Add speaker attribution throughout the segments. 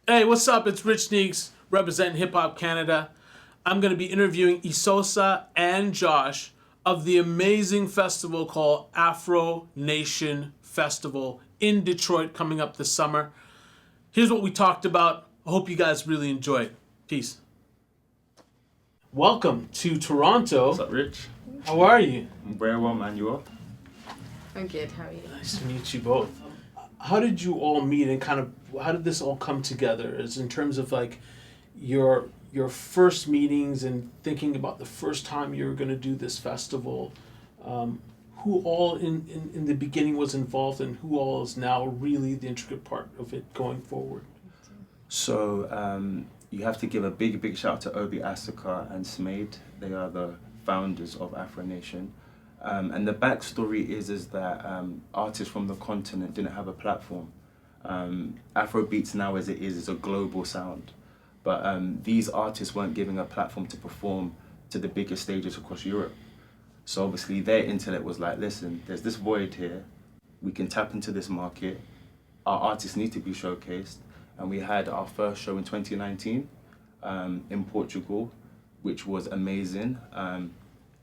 Speaker 1: Hey, what's up? It's Richniques representing HipHopCanada. I'm going to be interviewing Esosa and Josh of the amazing festival called Afro Nation Festival in Detroit coming up this summer. Here's what we talked about. I hope you guys really enjoy it. Peace. Welcome to Toronto.
Speaker 2: What's up, Rich?
Speaker 1: How are you?
Speaker 2: I'm very well, man. You are?
Speaker 3: I'm good. How are you?
Speaker 1: Nice to meet you both. How did you all meet and kind of how did this all come together? As in terms of like your first meetings and thinking about the first time you were going to do this festival, who all in the beginning was involved and who all is now really the intricate part of it going forward?
Speaker 2: So you have to give a big shout out to Obi Asaka and Smaid. They are the founders of Afro Nation. And the backstory is that artists from the continent didn't have a platform. Afrobeats now as it is a global sound. But these artists weren't given a platform to perform to the biggest stages across Europe. So obviously their intellect was like, listen, there's this void here. We can tap into this market. Our artists need to be showcased. And we had our first show in 2019 in Portugal, which was amazing.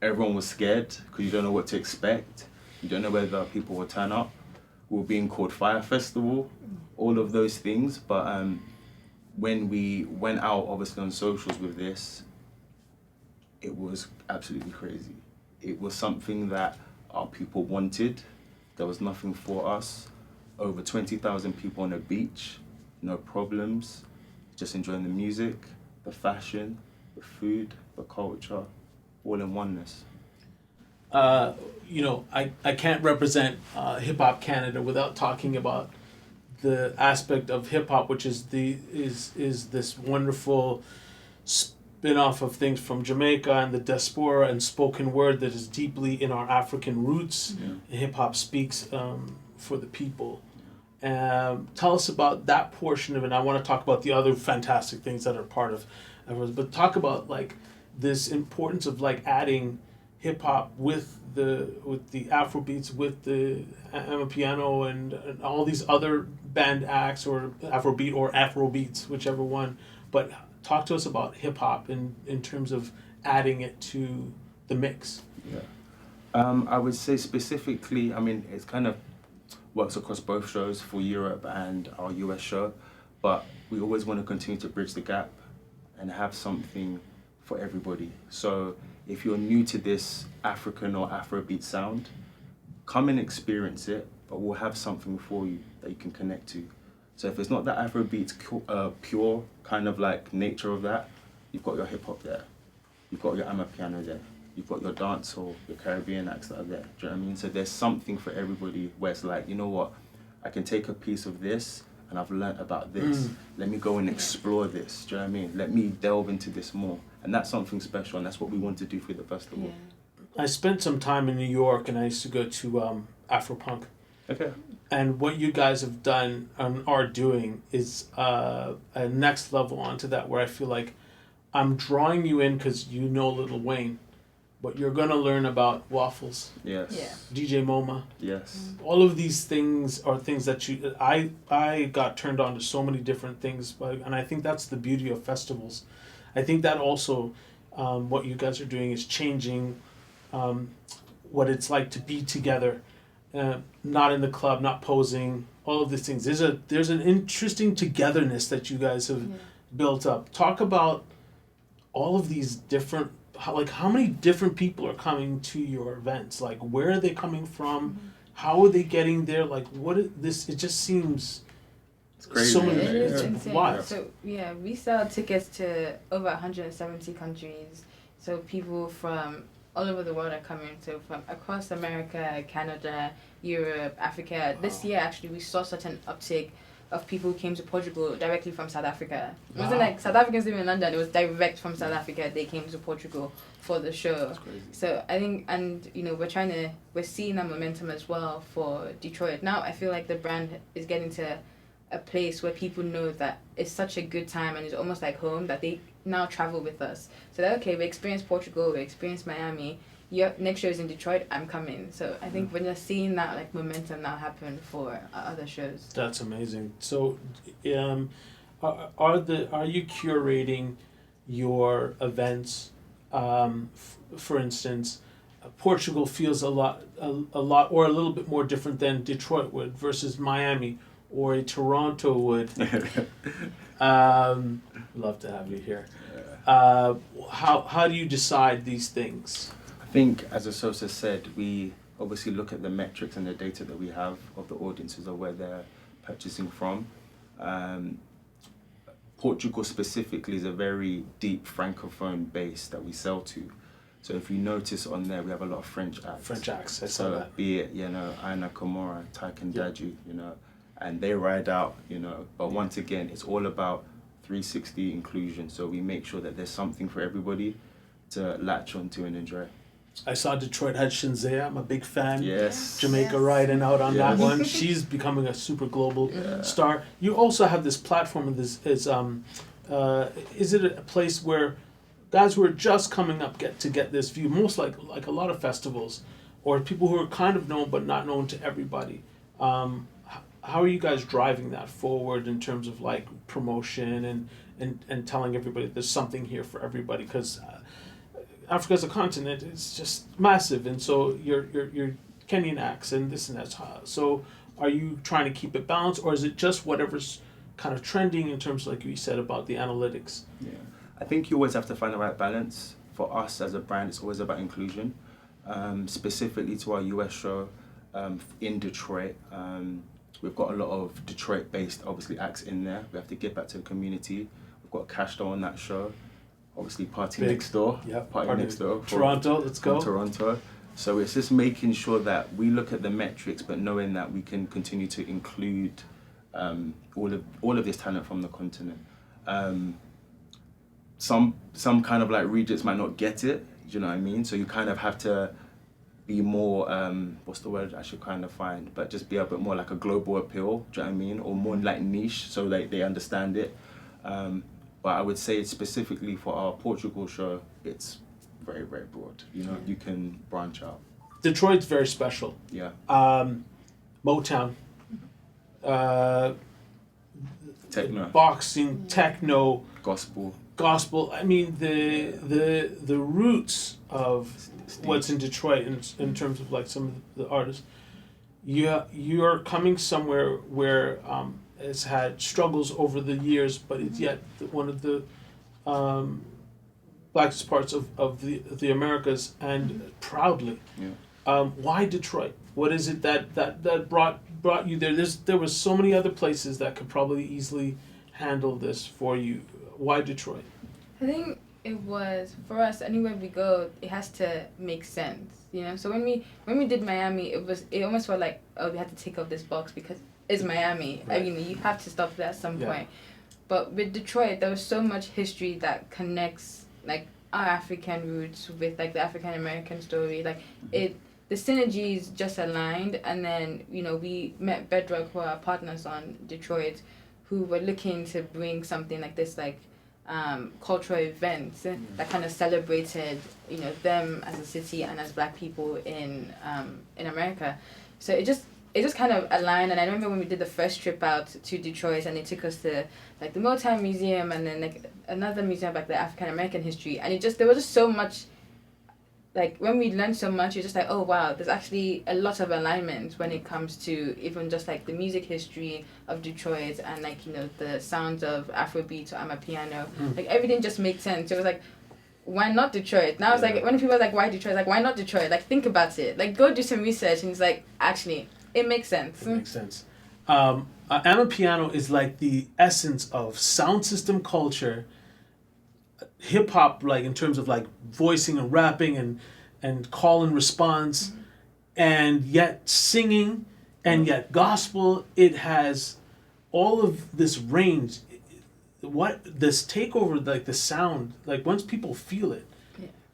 Speaker 2: Everyone was scared because you don't know what to expect. You don't know whether people will turn up. We were being called Fire Festival, all of those things. But when we went out, obviously on socials with this, it was absolutely crazy. It was something that our people wanted. There was nothing for us. Over 20,000 people on a beach, no problems, just enjoying the music, the fashion, the food, the culture, all in oneness.
Speaker 1: I can't represent HipHopCanada without talking about the aspect of hip hop, which is this wonderful spin-off of things from Jamaica and the diaspora and spoken word that is deeply in our African roots. Yeah. Hip hop speaks for the people. Tell us about that portion of it. And I want to talk about the other fantastic things that are part of it, but talk about like this importance of like adding hip hop with the Afro beats, with the Amapiano and all these other band acts or Afrobeat or Afro beats, whichever one. But talk to us about hip hop in terms of adding it to the mix.
Speaker 2: Yeah, I would say specifically. I mean, it's kind of works across both shows for Europe and our US show, but we always want to continue to bridge the gap and have something for everybody. So if you're new to this African or Afrobeat sound, come and experience it, but we'll have something for you that you can connect to. So if it's not the Afrobeat pure kind of like nature of that, you've got your hip hop there, you've got your Amapiano there, you've got your dancehall, your Caribbean acts that are there. Do you know what I mean? So there's something for everybody where it's like, you know what, I can take a piece of this and I've learnt about this. Let me go and explore this. Do you know what I mean? Let me delve into this more. And that's something special, and that's what we want to do for the festival.
Speaker 3: Yeah.
Speaker 1: I spent some time in New York, and I used to go to Afropunk.
Speaker 2: Okay.
Speaker 1: And what you guys have done and are doing is a next level onto that, where I feel like I'm drawing you in because you know Lil Wayne, but you're going to learn about Waffles.
Speaker 2: Yes.
Speaker 3: Yeah.
Speaker 1: DJ MoMA.
Speaker 2: Yes.
Speaker 1: All of these things are things that I got turned on to so many different things, and I think that's the beauty of festivals. I think that also what you guys are doing is changing what it's like to be together, not in the club, not posing, all of these things. There's an interesting togetherness that you guys have built up. Talk about all of these different, how many different people are coming to your events? Like, where are they coming from? How are they getting there? Like, it just seems...
Speaker 2: It's crazy.
Speaker 1: So many
Speaker 3: It is insane.
Speaker 1: Why?
Speaker 3: So we sell tickets to over 170 countries. So people from all over the world are coming. So from across America, Canada, Europe, Africa. This year actually we saw such an uptick of people who came to Portugal directly from South Africa. It wasn't like South Africans living in London. It was direct from South Africa. They came to Portugal for the show.
Speaker 2: That's crazy.
Speaker 3: So I think, and we're seeing that momentum as well for Detroit. Now I feel like the brand is getting to a place where people know that it's such a good time and it's almost like home, that they now travel with us. So that, okay, we experienced Portugal, we experienced Miami, your next show is in Detroit, I'm coming. So I think we're just seeing that like momentum now happen for other shows.
Speaker 1: That's amazing. So Are you curating your events? For instance, Portugal feels a lot or a little bit more different than Detroit would versus Miami or a Toronto would. Love to have you here. How do you decide these things?
Speaker 2: I think, as Esosa said, we obviously look at the metrics and the data that we have of the audiences of where they're purchasing from. Portugal specifically is a very deep francophone base that we sell to. So if you notice on there, we have a lot of French acts.
Speaker 1: French acts, I saw
Speaker 2: So
Speaker 1: that.
Speaker 2: be it, Aina Komora, Taikan Daju, and they ride out, But once again, it's all about 360 inclusion. So we make sure that there's something for everybody to latch onto and enjoy.
Speaker 1: I saw Detroit had Shinzea. I'm a big fan.
Speaker 2: Yes.
Speaker 1: Jamaica riding out on that
Speaker 2: Yes.
Speaker 1: one. She's becoming a super global star. You also have this platform. And this is it a place where guys who are just coming up get this view? Most like a lot of festivals, or people who are kind of known but not known to everybody. How are you guys driving that forward in terms of like promotion and telling everybody there's something here for everybody? Because Africa as a continent is just massive, and so your Kenyan acts and this and that. So are you trying to keep it balanced, or is it just whatever's kind of trending in terms of, like you said, about the analytics?
Speaker 2: Yeah, I think you always have to find the right balance. For us as a brand, it's always about inclusion. Specifically to our US show in Detroit, we've got a lot of Detroit-based, obviously, acts in there. We have to give back to the community. We've got Cashdo on that show. Obviously, Party
Speaker 1: Big.
Speaker 2: Next Door.
Speaker 1: Yep.
Speaker 2: Party Next Door.
Speaker 1: Toronto, let's go.
Speaker 2: Toronto. So it's just making sure that we look at the metrics, but knowing that we can continue to include all of this talent from the continent. Some kind of like regions might not get it. Do you know what I mean? So you kind of have to be more what's the word I should kind of find, but just be a bit more like a global appeal. Do you know what I mean? Or more like niche, so they understand it. But I would say specifically for our Portugal show, it's very, very broad. You can branch out.
Speaker 1: Detroit's very special.
Speaker 2: Yeah.
Speaker 1: Motown.
Speaker 2: Techno.
Speaker 1: Boxing, techno,
Speaker 2: Gospel.
Speaker 1: I mean the roots of what's in Detroit in terms of like some of the artists. You're coming somewhere where it's had struggles over the years, but it's yet one of the blackest parts of the Americas, and proudly.
Speaker 2: Yeah.
Speaker 1: Why Detroit? What is it that brought you there? There was so many other places that could probably easily handle this for you. Why Detroit?
Speaker 3: I think it was, for us, anywhere we go, it has to make sense, So when we did Miami, it almost felt like, oh, we had to take off this box because it's Miami.
Speaker 1: Right.
Speaker 3: You have to stop there at some
Speaker 1: Yeah.
Speaker 3: point. But with Detroit, there was so much history that connects like our African roots with like the African American story. Like the synergies just aligned, and then we met Bedrock, who are our partners on Detroit, who were looking to bring something like this, like cultural events that kind of celebrated them as a city and as Black people in America. So it just kind of aligned. And I remember when we did the first trip out to Detroit, and they took us to like the Motown Museum and then like another museum about the African American history, and there was just so much. Like when we learned so much, you're just like, oh wow, there's actually a lot of alignment when it comes to even just like the music history of Detroit and like the sounds of Afrobeat or Amapiano. Like everything just made sense. It was like, why not Detroit? Now it's like when people are like, why Detroit? Like why not Detroit? Like think about it. Like go do some research, and it's like actually it makes sense.
Speaker 1: It makes sense. Amapiano is like the essence of sound system culture. Hip hop, like in terms of like voicing and rapping and call and response, and yet singing, and yet gospel. It has all of this range. What this takeover, like the sound, like once people feel it,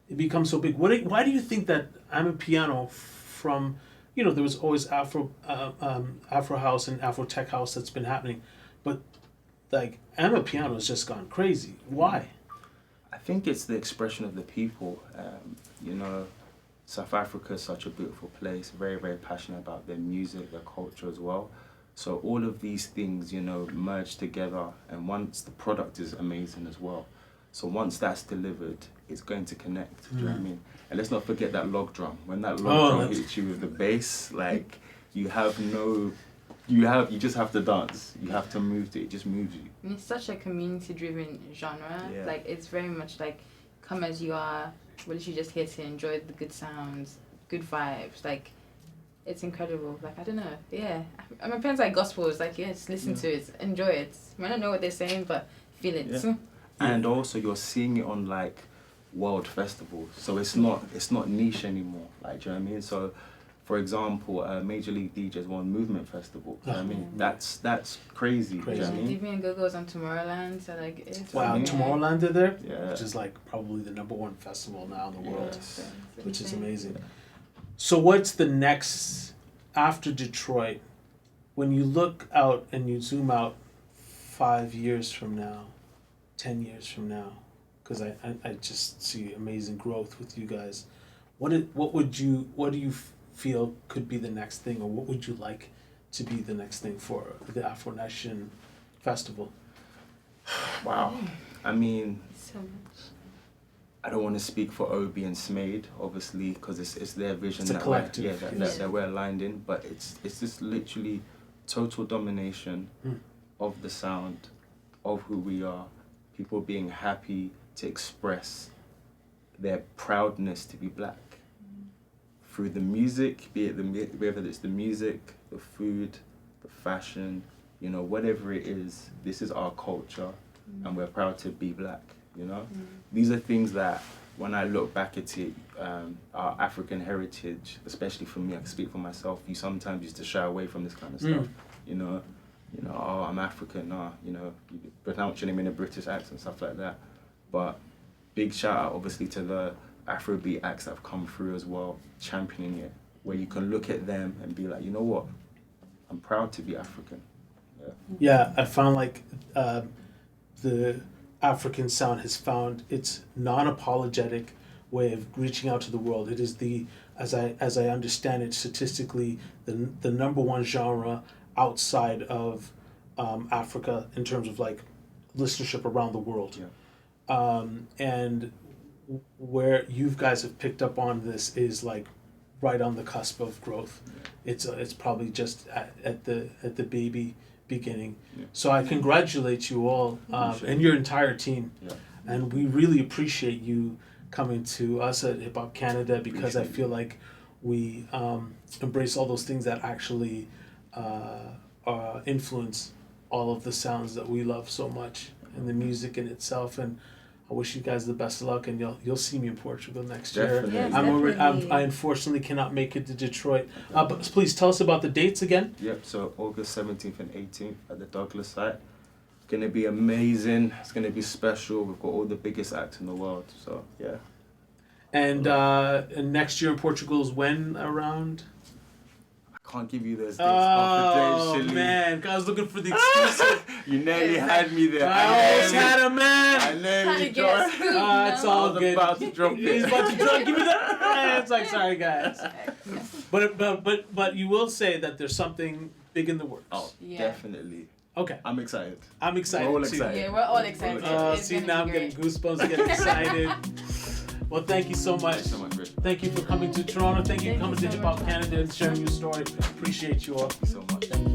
Speaker 1: it becomes so big. Why do you think that Amapiano from there was always Afro house and Afro tech house that's been happening, but like Amapiano has just gone crazy. Why?
Speaker 2: I think it's the expression of the people. South Africa is such a beautiful place, very, very passionate about their music, their culture as well. So all of these things, you know, merge together, and once the product is amazing as well. So once that's delivered, it's going to connect. Do you know what I mean? And let's not forget that log drum. When that log drum hits you with the bass, like you just have to dance. You have to move to it. It just moves you.
Speaker 3: And it's such a community-driven genre.
Speaker 2: Yeah.
Speaker 3: Like, it's very much like, come as you are. We're literally just here to enjoy the good sounds, good vibes. Like, it's incredible. Like, I don't know. Yeah. My parents like gospel. It's like, yeah, just listen to it. Enjoy it. You might not know what they're saying, but feel it.
Speaker 2: Yeah. And also, you're seeing it on, like, world festivals. So it's not niche anymore. Like, do you know what I mean? So, for example, Major League DJs won Movement Festival. You know what I mean? That's crazy. Do you know what I mean?
Speaker 3: DB and Go-Go's on Tomorrowland, so like it's
Speaker 1: Tomorrowland did there?
Speaker 2: Yeah.
Speaker 1: Which is like probably the #1 festival now in the world.
Speaker 3: So
Speaker 1: Which is
Speaker 3: insane.
Speaker 1: amazing. So what's the next after Detroit? When you look out and you zoom out 5 years from now, 10 years from now, because I just see amazing growth with you guys. What do you feel could be the next thing, or what would you like to be the next thing for the Afro Nation Festival?
Speaker 2: Wow. I mean,
Speaker 3: So much.
Speaker 2: I don't want to speak for Obi and Smade, obviously, because it's their vision
Speaker 1: It's a
Speaker 2: that
Speaker 1: collective.
Speaker 2: that we're aligned in. But it's just literally total domination of the sound, of who we are. People being happy to express their proudness to be black through the music, whether it's the music, the food, the fashion, you know, whatever it is. This is our culture, and we're proud to be black. You know, these are things that when I look back at it, our African heritage, especially for me, I can speak for myself. You sometimes used to shy away from this kind of stuff. You know, oh, I'm African. You know, you pronounce your name in a British accent, stuff like that. But big shout out, obviously, to the Afrobeat acts that have come through as well, championing it, where you can look at them and be like, you know what, I'm proud to be African.
Speaker 1: Yeah, I found like the African sound has found its non-apologetic way of reaching out to the world. It is as I understand it statistically, the #1 genre outside of Africa in terms of like listenership around the world.
Speaker 2: Yeah.
Speaker 1: And where you guys have picked up on this is like right on the cusp of growth. It's probably just at the baby beginning.
Speaker 2: Yeah.
Speaker 1: So I congratulate you all and your entire team.
Speaker 2: Yeah.
Speaker 1: And we really appreciate you coming to us at HipHopCanada, because I feel like we embrace all those things that actually influence all of the sounds that we love so much, and the music in itself. And I wish you guys the best of luck, and you'll see me in Portugal next
Speaker 2: Definitely.
Speaker 1: year.
Speaker 3: Yes,
Speaker 1: I unfortunately cannot make it to Detroit. But please tell us about the dates again.
Speaker 2: Yep, so August 17th and 18th at the Douglas site. It's going to be amazing. It's going to be special. We've got all the biggest acts in the world. So, yeah.
Speaker 1: And next year in Portugal is when around?
Speaker 2: I can't give you those dates
Speaker 1: Oh,
Speaker 2: confidentially.
Speaker 1: man. I was looking for the exclusive.
Speaker 2: You nearly had me there.
Speaker 1: I almost had him, man.
Speaker 2: I nearly
Speaker 3: Trying to get
Speaker 2: dropped.
Speaker 3: scoop,
Speaker 1: It's all
Speaker 2: I was
Speaker 1: good.
Speaker 2: about to drop
Speaker 1: He's
Speaker 2: it.
Speaker 1: about to drop. Give me that. It's like, sorry, guys. But you will say that there's something big in the works.
Speaker 2: Oh,
Speaker 3: Yeah.
Speaker 2: definitely.
Speaker 1: Okay.
Speaker 2: I'm excited.
Speaker 1: I'm excited
Speaker 2: We're all
Speaker 1: too.
Speaker 2: excited.
Speaker 3: Yeah, we're all excited. It's
Speaker 1: See,
Speaker 3: gonna
Speaker 1: now I'm
Speaker 3: be
Speaker 1: getting
Speaker 3: great.
Speaker 1: goosebumps, getting excited. Well, thank you so much.
Speaker 2: Thanks so much, Rich.
Speaker 1: Thank you for coming to Toronto. Thank you for coming to
Speaker 3: so
Speaker 1: Hip
Speaker 3: much,
Speaker 1: Hop
Speaker 3: man.
Speaker 1: Canada and sharing your story. Appreciate you all.
Speaker 2: Thank you so much.